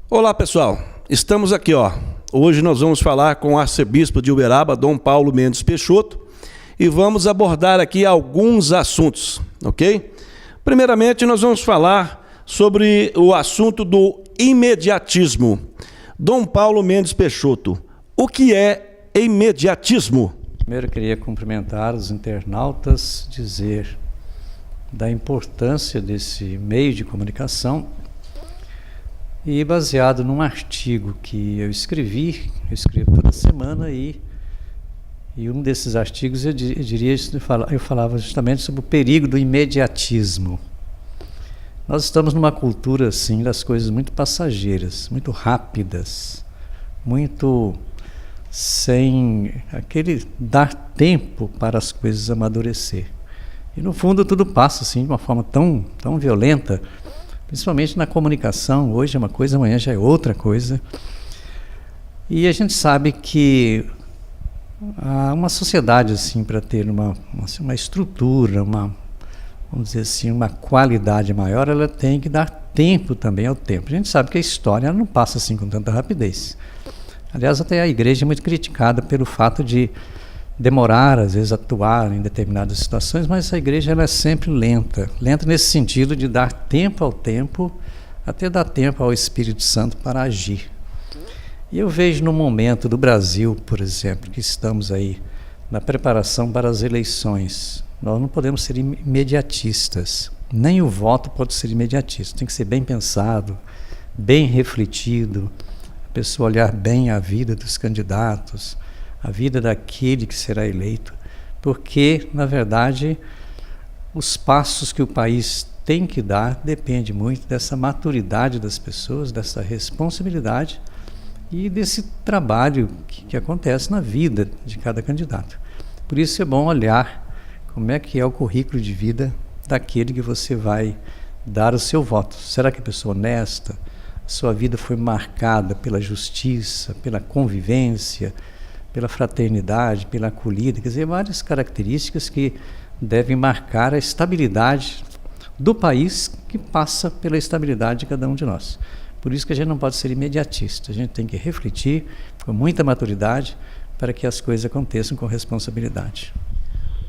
Olá pessoal, estamos aqui hoje nós vamos falar com o arcebispo de Uberaba, Dom Paulo Mendes Peixoto, e vamos abordar aqui alguns assuntos, ok? Primeiramente nós vamos falar sobre o assunto do imediatismo. Dom Paulo Mendes Peixoto, o que é imediatismo? Primeiro eu queria cumprimentar os internautas, dizer da importância desse meio de comunicação e baseado num artigo que eu escrevo toda semana e um desses artigos eu falava justamente sobre o perigo do imediatismo. Nós estamos numa cultura assim das coisas muito passageiras, muito rápidas, muito sem aquele dar tempo para as coisas amadurecer. E no fundo tudo passa assim de uma forma tão violenta, principalmente na comunicação. Hoje é uma coisa, amanhã já é outra coisa. E a gente sabe que uma sociedade assim, para ter uma estrutura, vamos dizer assim, uma qualidade maior, ela tem que dar tempo também ao tempo. A gente sabe que a história não passa assim com tanta rapidez. Aliás, até a igreja é muito criticada pelo fato de demorar, às vezes, a atuar em determinadas situações, mas a igreja ela é sempre lenta nesse sentido de dar tempo ao tempo, até dar tempo ao Espírito Santo para agir. E eu vejo no momento do Brasil, por exemplo, que estamos aí na preparação para as eleições, nós não podemos ser imediatistas, nem o voto pode ser imediatista, tem que ser bem pensado, bem refletido, a pessoa olhar bem a vida dos candidatos, a vida daquele que será eleito, porque, na verdade, os passos que o país tem que dar depende muito dessa maturidade das pessoas, dessa responsabilidade e desse trabalho que acontece na vida de cada candidato. Por isso é bom olhar como é que é o currículo de vida daquele que você vai dar o seu voto. Será que a pessoa é honesta? Sua vida foi marcada pela justiça, pela convivência, pela fraternidade, pela acolhida, quer dizer, várias características que devem marcar a estabilidade do país, que passa pela estabilidade de cada um de nós. Por isso que a gente não pode ser imediatista, a gente tem que refletir com muita maturidade para que as coisas aconteçam com responsabilidade.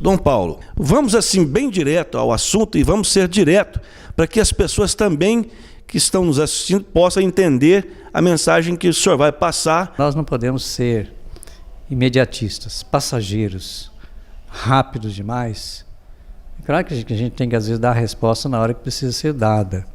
Dom Paulo, vamos assim bem direto ao assunto e vamos ser direto para que as pessoas também que estão nos assistindo possam entender a mensagem que o senhor vai passar. Nós não podemos ser imediatistas, passageiros, rápidos demais. Claro que a gente tem que às vezes dar a resposta na hora que precisa ser dada,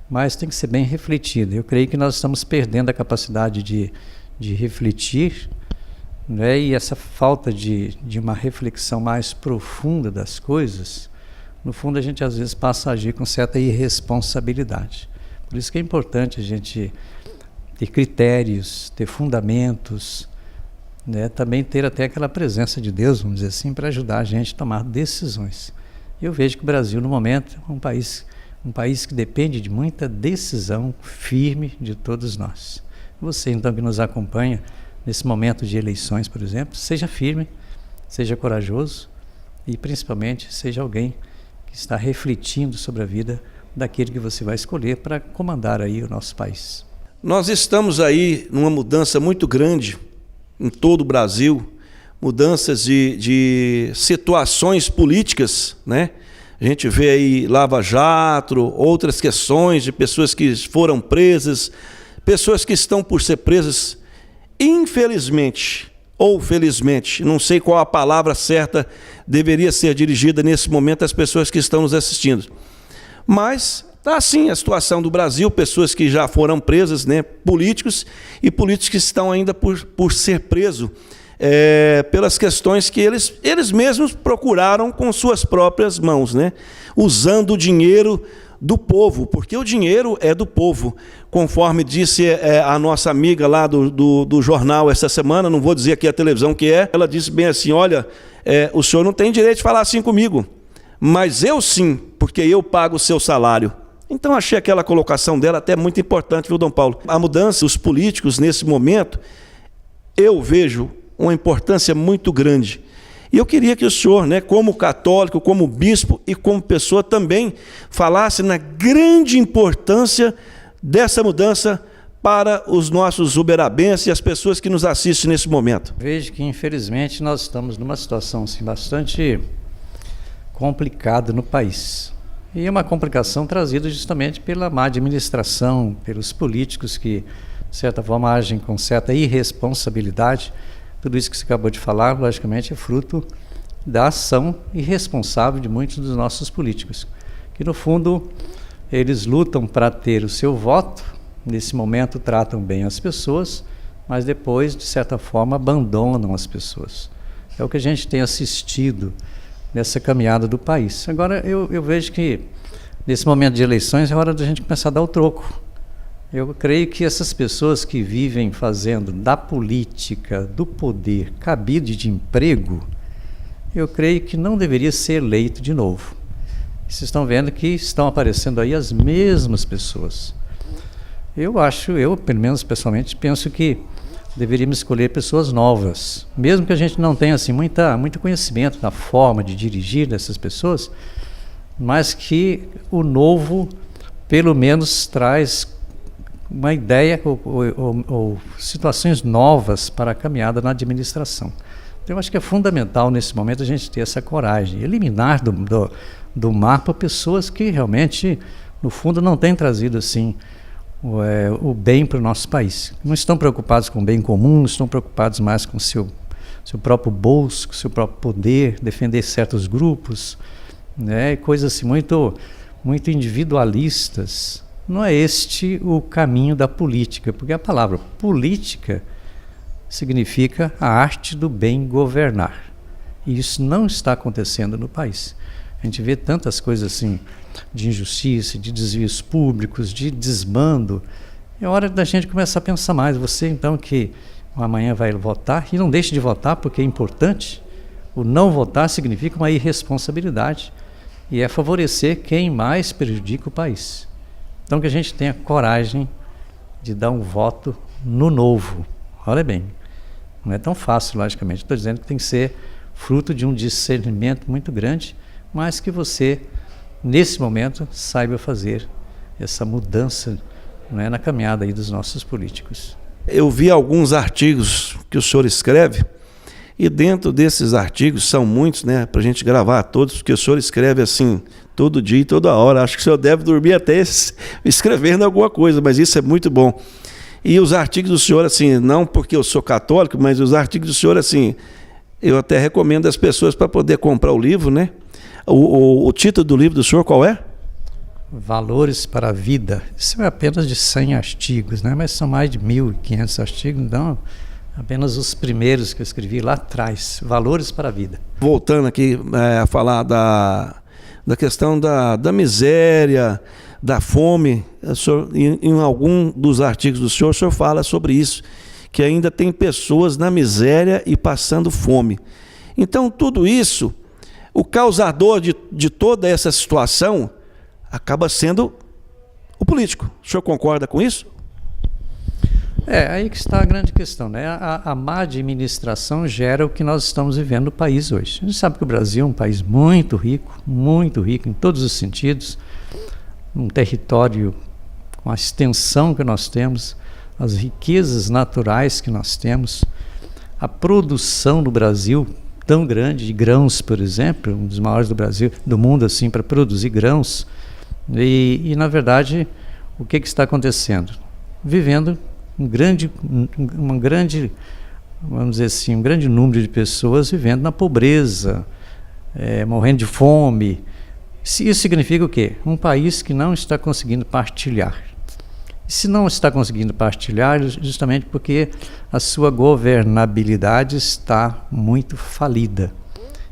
mas tem que ser bem refletida. Eu creio que nós estamos perdendo a capacidade de refletir, né? E essa falta de uma reflexão mais profunda das coisas, no fundo a gente às vezes passa a agir com certa irresponsabilidade. Por isso que é importante a gente ter critérios, ter fundamentos, né, também ter até aquela presença de Deus, vamos dizer assim, para ajudar a gente a tomar decisões. Eu vejo que o Brasil, no momento, é um país que depende de muita decisão firme de todos nós. Você, então, que nos acompanha nesse momento de eleições, por exemplo, seja firme, seja corajoso e, principalmente, seja alguém que está refletindo sobre a vida daquele que você vai escolher para comandar aí o nosso país. Nós estamos aí numa mudança muito grande em todo o Brasil, mudanças de situações políticas, né? A gente vê aí Lava Jato, outras questões de pessoas que foram presas, pessoas que estão por ser presas, infelizmente ou felizmente, não sei qual a palavra certa deveria ser dirigida nesse momento às pessoas que estão nos assistindo. Mas está assim a situação do Brasil, pessoas que já foram presas, né, políticos e políticos que estão ainda por ser presos pelas questões que eles mesmos procuraram com suas próprias mãos, né, usando o dinheiro do povo, porque o dinheiro é do povo, conforme disse a nossa amiga lá do jornal essa semana, não vou dizer aqui a televisão que é, ela disse bem assim, olha, o senhor não tem direito de falar assim comigo, mas eu sim, porque eu pago o seu salário. Então achei aquela colocação dela até muito importante, viu, Dom Paulo? A mudança dos políticos nesse momento, eu vejo uma importância muito grande. E eu queria que o senhor, né, como católico, como bispo e como pessoa também, falasse na grande importância dessa mudança para os nossos uberabenses e as pessoas que nos assistem nesse momento? Vejo que, infelizmente, nós estamos numa situação assim, bastante complicada no país. E é uma complicação trazida justamente pela má administração, pelos políticos que, de certa forma, agem com certa irresponsabilidade. Tudo isso que você acabou de falar, logicamente, é fruto da ação irresponsável de muitos dos nossos políticos, que, no fundo, eles lutam para ter o seu voto, nesse momento tratam bem as pessoas, mas depois, de certa forma, abandonam as pessoas. É o que a gente tem assistido nessa caminhada do país. Agora, eu vejo que, nesse momento de eleições, é hora da gente começar a dar o troco. Eu creio que essas pessoas que vivem fazendo da política, do poder, cabide de emprego, eu creio que não deveria ser eleito de novo. Vocês estão vendo que estão aparecendo aí as mesmas pessoas. Eu, pelo menos pessoalmente, penso que deveríamos escolher pessoas novas, mesmo que a gente não tenha assim, muito conhecimento da forma de dirigir dessas pessoas, mas que o novo, pelo menos, traz uma ideia ou situações novas para a caminhada na administração. Então, eu acho que é fundamental, nesse momento, a gente ter essa coragem, eliminar do mapa pessoas que realmente, no fundo, não têm trazido assim o bem para o nosso país. Não estão preocupados com o bem comum, não estão preocupados mais com o seu próprio bolso, com o seu próprio poder, defender certos grupos, né, coisas assim muito individualistas. Não é este o caminho da política, porque a palavra política significa a arte do bem governar. E isso não está acontecendo no país. A gente vê tantas coisas assim, de injustiça, de desvios públicos, de desmando. É hora da gente começar a pensar mais. Você, então, que amanhã vai votar, e não deixe de votar, porque é importante. O não votar significa uma irresponsabilidade e é favorecer quem mais prejudica o país. Então, que a gente tenha coragem de dar um voto no novo. Olha bem, não é tão fácil, logicamente. Estou dizendo que tem que ser fruto de um discernimento muito grande, mas que você, nesse momento, saiba fazer essa mudança, né, na caminhada aí dos nossos políticos. Eu vi alguns artigos que o senhor escreve, e dentro desses artigos, são muitos, né, para a gente gravar todos, porque o senhor escreve assim, todo dia e toda hora. Acho que o senhor deve dormir até escrevendo alguma coisa, mas isso é muito bom. E os artigos do senhor, assim, não porque eu sou católico, mas os artigos do senhor, assim, eu até recomendo às pessoas para poder comprar o livro, né? O título do livro do senhor qual é? Valores para a Vida. Isso é apenas de 100 artigos, né? Mas são mais de 1.500 artigos, então apenas os primeiros que eu escrevi lá atrás. Valores para a Vida. Voltando aqui a falar da questão da miséria, da fome, em algum dos artigos do senhor, o senhor fala sobre isso, que ainda tem pessoas na miséria e passando fome. Então, tudo isso, o causador de toda essa situação acaba sendo o político. O senhor concorda com isso? Aí que está a grande questão, né? A má administração gera o que nós estamos vivendo no país hoje. A gente sabe que o Brasil é um país muito rico em todos os sentidos, um território com a extensão que nós temos, as riquezas naturais que nós temos, a produção do Brasil tão grande de grãos, por exemplo, um dos maiores do Brasil, do mundo, assim, para produzir grãos. E na verdade, o que está acontecendo? Vivendo um grande, vamos dizer assim, um grande número de pessoas vivendo na pobreza, morrendo de fome. Isso significa o quê? Um país que não está conseguindo partilhar. E se não está conseguindo partilhar, justamente porque a sua governabilidade está muito falida.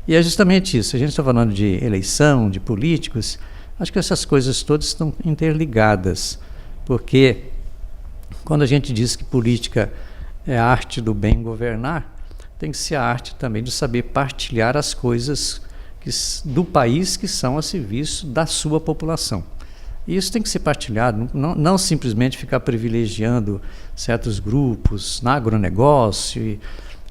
E é justamente isso. A gente está falando de eleição, de políticos. Acho que essas coisas todas estão interligadas, porque quando a gente diz que política é a arte do bem governar, tem que ser a arte também de saber partilhar as coisas do país que são a serviço da sua população. E isso tem que ser partilhado, não simplesmente ficar privilegiando certos grupos no agronegócio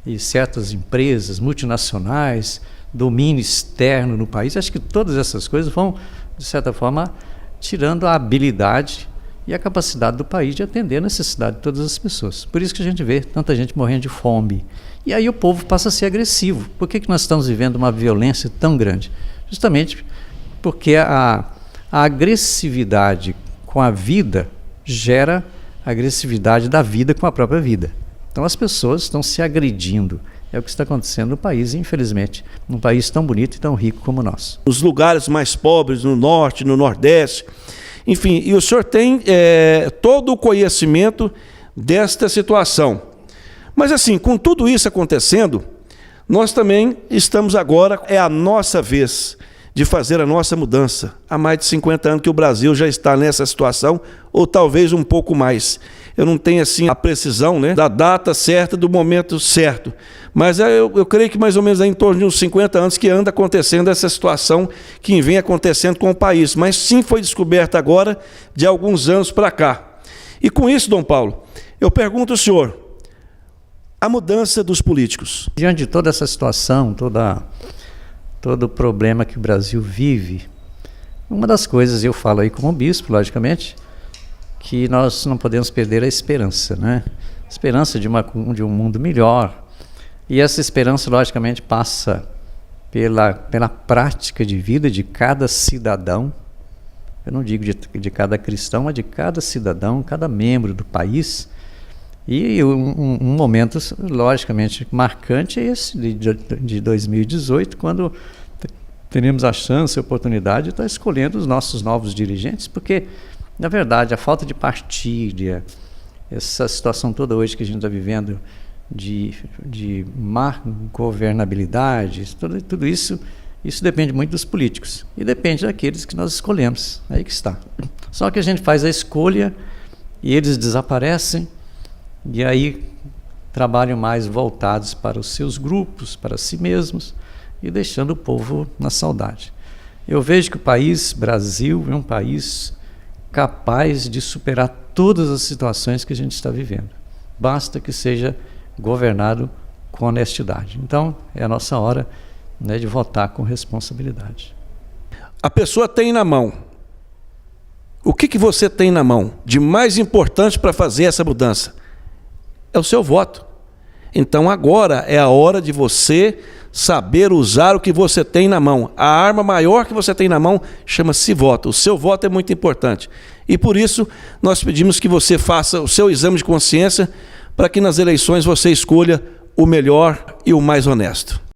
e certas empresas multinacionais, domínio externo no país. Acho que todas essas coisas vão, de certa forma, tirando a habilidade e a capacidade do país de atender a necessidade de todas as pessoas. Por isso que a gente vê tanta gente morrendo de fome. E aí o povo passa a ser agressivo. Por que nós estamos vivendo uma violência tão grande? Justamente porque a agressividade com a vida gera a agressividade da vida com a própria vida. Então as pessoas estão se agredindo. É o que está acontecendo no país, infelizmente, num país tão bonito e tão rico como o nosso. Os lugares mais pobres, no norte, no nordeste, enfim, e o senhor tem todo o conhecimento desta situação. Mas assim, com tudo isso acontecendo, nós também estamos agora, é a nossa vez de fazer a nossa mudança. Há mais de 50 anos que o Brasil já está nessa situação, ou talvez um pouco mais. Eu não tenho assim a precisão, né, da data certa, do momento certo. Mas eu creio que mais ou menos é em torno de uns 50 anos que anda acontecendo essa situação que vem acontecendo com o país. Mas sim foi descoberta agora de alguns anos para cá. E com isso, Dom Paulo, eu pergunto ao senhor, a mudança dos políticos. Diante de toda essa situação, todo o problema que o Brasil vive, uma das coisas, eu falo aí como bispo, logicamente, que nós não podemos perder a esperança, né? Esperança de um mundo melhor. E essa esperança, logicamente, passa pela prática de vida de cada cidadão. Eu não digo de cada cristão, mas de cada cidadão, cada membro do país. E um momento, logicamente, marcante é esse de 2018, quando teremos a chance, a oportunidade de estar escolhendo os nossos novos dirigentes, porque, na verdade, a falta de partilha, essa situação toda hoje que a gente está vivendo de má governabilidade, tudo isso depende muito dos políticos e depende daqueles que nós escolhemos. Aí que está. Só que a gente faz a escolha e eles desaparecem e aí trabalham mais voltados para os seus grupos, para si mesmos e deixando o povo na saudade. Eu vejo que o país Brasil é um país capaz de superar todas as situações que a gente está vivendo. Basta que seja governado com honestidade. Então, é a nossa hora, né, de votar com responsabilidade. A pessoa tem na mão. O que você tem na mão de mais importante para fazer essa mudança? É o seu voto. Então, agora é a hora de você saber usar o que você tem na mão. A arma maior que você tem na mão chama-se voto. O seu voto é muito importante. E por isso, nós pedimos que você faça o seu exame de consciência para que nas eleições você escolha o melhor e o mais honesto.